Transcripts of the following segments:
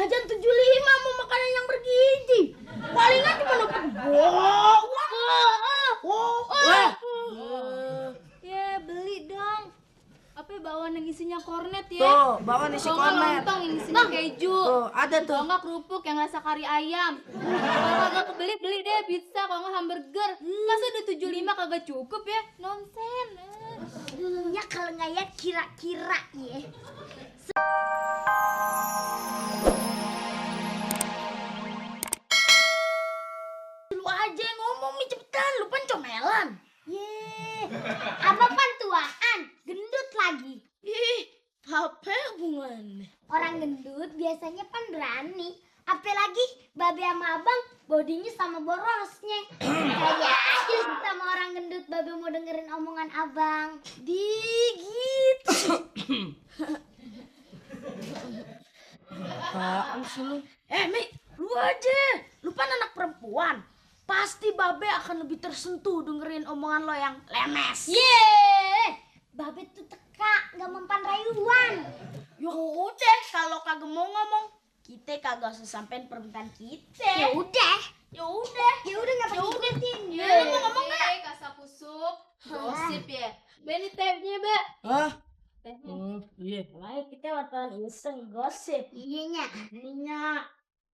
Jajan 75 mau makanan yang bergizi. Palingan cuma dapat bawang. Ya beli dong. Apa bawaan yang isinya kornet ya? Tuh, bawaan isi kornet. Lontong yang isinya keju. Tuh, ada tuh. Kalau nggak kerupuk yang rasa kari ayam. Kalau nggak kebeli beli deh pizza, kalau nggak hamburger. Masa udah 75 kagak cukup ya? Nonsen. Ya kalau nggak ya kira-kira ya. Lu aja yang ngomong nih cepetan, lu pencomelan. Ye, apa tuaan? Gendut lagi. Ih, apa hubungannya? Orang gendut biasanya pan berani. Apalagi babe sama abang bodinya sama borosnya. Kayak aja sama orang gendut babe mau dengerin omongan abang. Digit. Apaan sih lu? Mi, lu aja. Lu kan anak perempuan. Pasti babe akan lebih tersentuh dengerin omongan lo yang lemes. Yeay, babe tuh teka, gak mempan rayuan. Ya udah, kalau kagak mau ngomong, kita kagak usah sampein permintaan kita. Ya udah nggak perlu ikutin. Ya lu mau ngomong nggak? Kasak kusuk. Gosip ya. Beni teh-nya, Mbak. Hah? Tehnya. Iya. Makanya kita wartawan iseng gosip. Iya nya.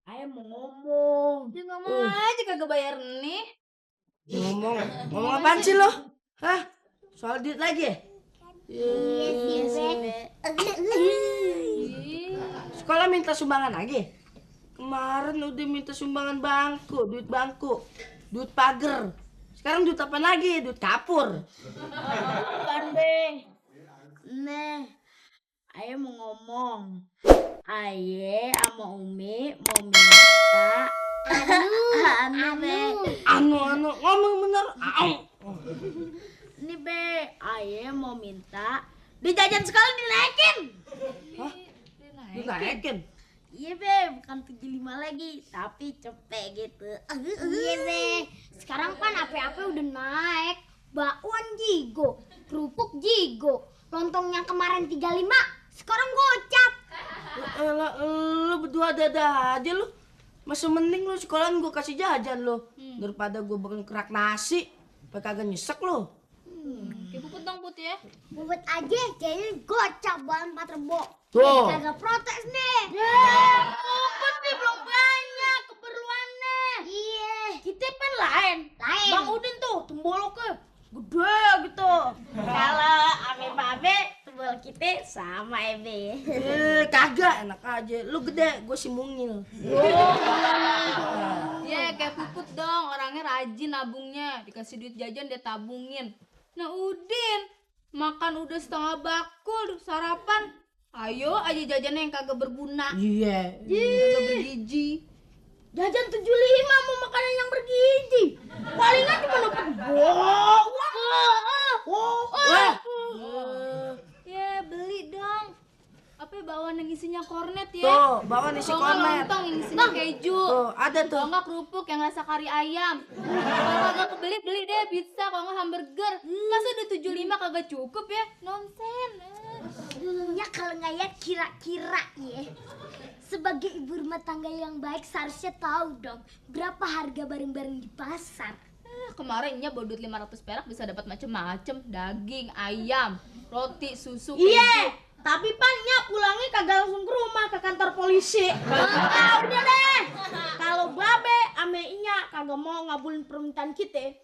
Ayo mau ngomong. Dia ngomong aja kagak bayar nih. Ngomong apaan sih lo? Hah? Soal duit lagi ya? Iya sih, Sekolah minta sumbangan lagi? Kemarin udah minta sumbangan bangku, duit bangku, duit pagar. Sekarang duit apa lagi? Duit kapur. Bukan, Be. Nih, Ayo mau ngomong. Aye sama Umi mau minta Ngomong bener. Nih Be, Aye mau minta di jajan sekali dinaikin. Hah? Dinaikin? Iya Be, bukan 75 lagi, tapi cepet gitu. Iya Be, sekarang kan apa-apa udah naik. Bakwan jigo, kerupuk jigo, lontong yang kemarin 35, sekarang gocap. Lu berdua ada aja lu. Masih mending lu sekolahan gua kasih jajan lu daripada gua kerak nasi. Pakai kagak nyesek lu. Kayak puput dong Put ya. Bubut aja, jadi gocap buat 4 rebo. Tuh. Kagak protes nih. Bubut nih belum banyak keperluannya. Iya. Kita kan lain. Bang Udin tuh temboloknya gede gitu. Kalau ame babe tembol kita sama Ebe. Kagak enak aja. Lu gede, gua si mungil. Ya kayak Puput dong, orangnya rajin nabungnya. Dikasih duit jajan dia tabungin. Nah Udin, makan udah setengah bakul sarapan. Ayo aja jajannya yang kagak berguna. Iya. Kagak bergizi. Jajan 75 mau makanan yang bergizi. Palingan cuma dapat bawang. Ya beli dong. Apa bawaan yang isinya kornet ya? Tuh, bawaan isi Kalau nggak kornet. lontong yang isinya keju. Tuh, ada tuh. Kalau nggak kerupuk yang rasa kari ayam. Kalau nggak kebeli beli deh pizza, kalau nggak hamburger. Masa udah 75 kagak cukup ya? Nonsen. Ya kalau nggak ya kira-kira ya. Sebagai ibu rumah tangga yang baik seharusnya tahu dong berapa harga barang-barang di pasar. Kemarinnya bawa duit 500 perak bisa dapat macem-macem. Daging, ayam, roti, susu, Iya, tapi pannya pulangnya kagak langsung ke rumah ke kantor polisi. Udah deh. Kalau babe ame inya kagak mau ngabulin permintaan kita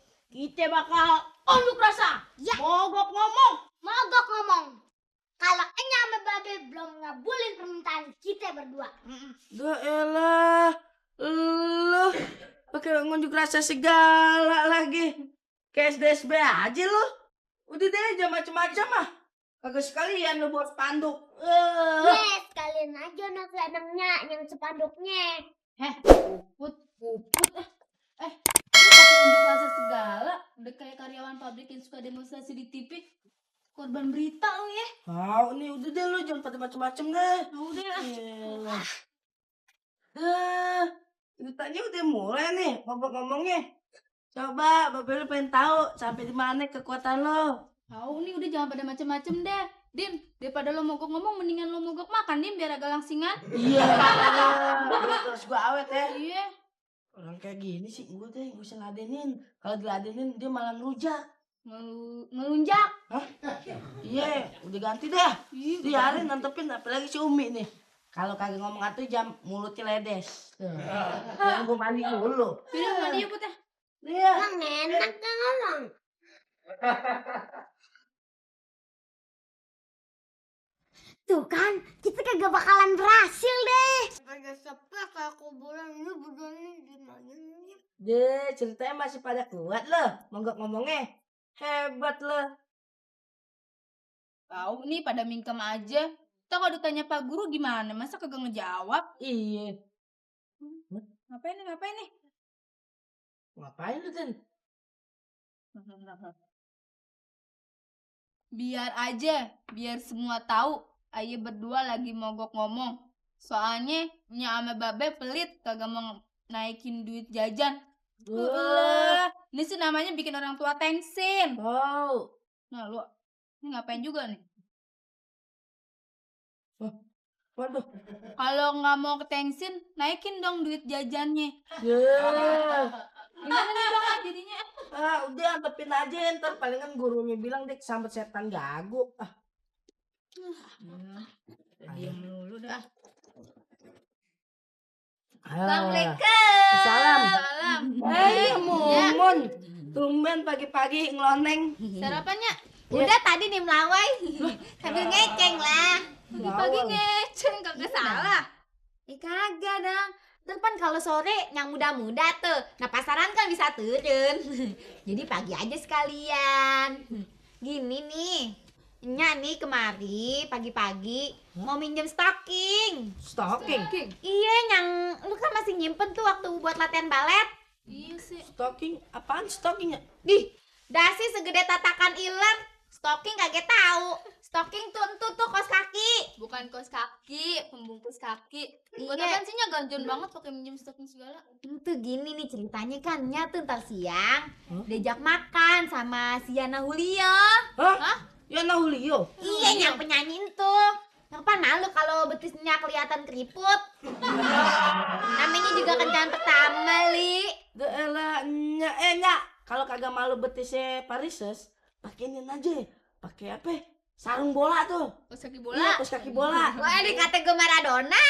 bakal unjuk rasa. Ya. Mogok ngomong. Kalau enya sama babe belum ngabulin permintaan kita berdua. Dah elah. Lu pakai ngunjuk rasa segala lagi. Kayak SDSB aja lu. Udah deh jangan macem-macem ah. Kagak sekalian lu buat spanduk. Yes, kalian aja nasi anaknya yang sepanduknya. Puput. Lu pakai unjuk rasa segala. Udah kayak karyawan pabrik yang suka demonstrasi di TV. Korban berita lu ya. Nih udah deh lu jangan pada macem-macem deh. Udah. Ceritanya udah mulai nih ngomong-ngomongnya. Coba babe lu pengen tahu sampai di mana kekuatan lo. Tahu nih, udah jangan pada macem-macem deh. Din, daripada lo mogok ngomong, mendingan lo mogok makan, Din, biar agak langsingan. Iya. Biar terus gue awet ya. Iya. Orang kayak gini sih gue deh gak usah ladenin. Kalau diladenin dia malah ngerujak. Ngelunjak. Hah? Iya, udah ganti dah. Ih, Biarin nantepin, apalagi si Umi nih. Kalau kagak ngomong 1 jam, mulutnya ledes. Yang gue mandi dulu. Yaudah, mandi yuk, Put ya. Iya. Bang enak kan ngomong. Tuh kan, kita kagak bakalan berhasil deh. Pada sepek kayak kuburan ini begini gimana nih? Deh, ceritanya masih pada kuat loh. Monggok ngomongnya. Hebat loh. Tahu nih, pada mingkem aja. Kita kalau ditanya Pak Guru gimana? Masa kagak ngejawab? Iya. Ngapain nih? Ngapain lu, Tin? Biar aja, biar semua tahu. Ayo berdua lagi mogok ngomong. Soalnya Nya sama Babe pelit kagak mau naikin duit jajan. Ulah, ini sih namanya bikin orang tua tengsin. Oh. Nah, lu ini ngapain juga nih? Waduh. Kalau nggak mau ketengsin, naikin dong duit jajannya. Yeah. Gimana nih Bang jadinya? Udah antepin aja, ntar palingan gurunya bilang dia kesambet setan gagu. Diam dulu dah. Assalamualaikum. Salam. Salam. Mumun. Tumben pagi-pagi ngeloneng. Sarapannya? Udah tadi nih melawai. Sambil ngeceng lah. Pagi-pagi ngeceng kagak salah. Kagak dong. Depan kalau sore yang muda-muda tuh. Nah pasaran kan bisa turun. Jadi pagi aja sekalian. Gini nih. Nya nih kemari pagi-pagi mau minjem stocking. Stocking. Iya yang lu kan masih nyimpen tuh waktu buat latihan balet. Iya sih. Stocking? Apaan stockingnya? Dih, dasi segede tatakan iler. Stocking kagak tahu. Stocking tuh kaos kaki. Bukan kaos kaki, pembungkus kaki. Buat Iya. apaan sih Nya ganjon banget pakai minjem stocking segala. Tuh gini nih ceritanya kan Nya tuh ntar siang diajak makan sama si Yana Julio. Hah? Yana Julio? Iya yang penyanyi tuh. Kenapa malu kalau betisnya kelihatan keriput? Namanya juga kencan pertama, Li. Delah, Nya. Kalau kagak malu betisnya Parises, pakeinin aja. Pakai apa? Sarung bola tuh. Kaos kaki Iya, bola. kaos kaki bola. Wah, dikata gue Maradona.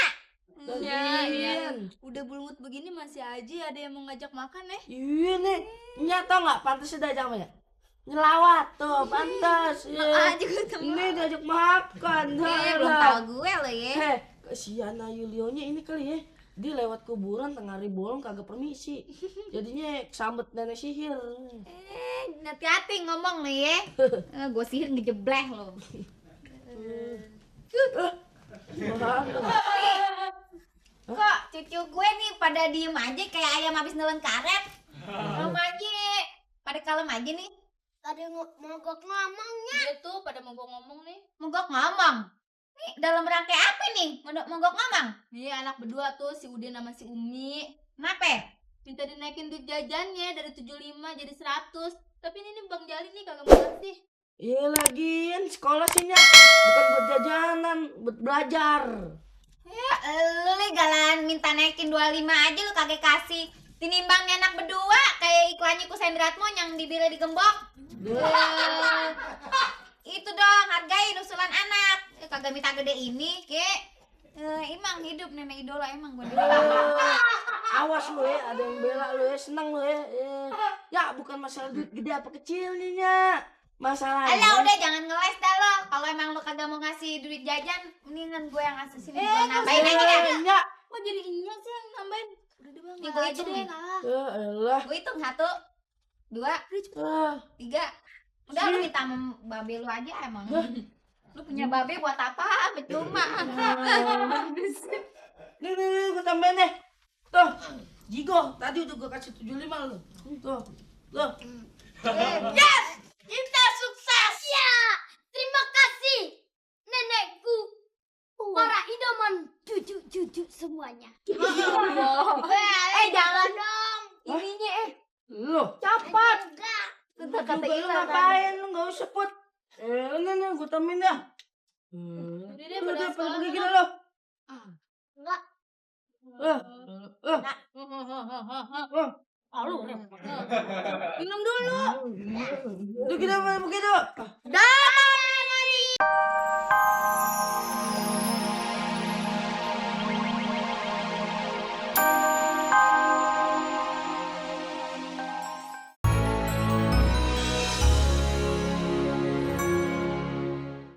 Iya. Udah belumut begini masih aja ada yang mau ngajak makan Iya nih, Nya tau nggak pantasnya diajak apa ya? Nyelawat tuh, pantas. Iya. juga temen. Ini diajak makan. Belum tahu gue lo ya. Si Yana Julionya ini kali ya. Dia lewat kuburan tengah hari bolong kagak permisi. Jadinya kesambet nenek sihir. Hati-hati ngomong nih ya. Gue sihir ngejebleh lo. Kok cucu gue nih pada diem aja kayak ayam habis nelen karet. Kalem aja. Pada kalem aja nih. Ada mogok ngomongnya. Dia tuh pada mogok ngomong nih. Mogok ngomong. Nih dalam rangka apa nih? Mogok ngomong. Nih anak berdua tuh si Udin sama si Umi. Kenapa? Minta dinaikin duit jajannya dari 75 jadi 100. Tapi ini nih Bang Jali nih kagak mau ngasih. Iya lagian sekolah sih Nya. Bukan buat jajanan, buat belajar. Ya lu nih galan minta naikin 25 aja lu kagak kasih. Tinimbangnya anak berdua kayak iklannya Kusendratmo yang bibirnya digembok. Itu dong hargain usulan anak. Kagak minta gede ini kek. Emang hidup nenek idola emang gue. Awas lu ya, ada yang bela lu ya, seneng lu ya. Ya bukan masalah duit gede apa kecilnya Nya. Masalahnya. Alah udah jangan ngeles dah lo. Kalau emang lu kagak mau ngasih duit jajan, mendingan gue yang ngasih sini. Gue nambahin aja dah. Nya. Kok jadi Inya sih yang nambahin? Udah deh Bang. Nih ngalah gue aja hitung deh nih. ngalah. Ya elah. Gue hitung 1, 2, 3. Udah lu minta sama babe lu aja emang. Lu punya babe buat apa? Percuma. Nih, gue tambahin deh. Tuh, Jigo, tadi udah gue kasih 75 lu. Tuh, loh. Yes! Kita sukses! Ya! Terima kasih nenekku. Para idaman cucu-cucu semuanya. Jangan dong. Ininya Loh, cepat. juga lu ngapain? Lu gak usah put. Ini gue temin dah. Udah deh, Udah, pada sekolah pergi sana. kita lo. Enggak. Minum dulu. Itu kita begitu. Dah.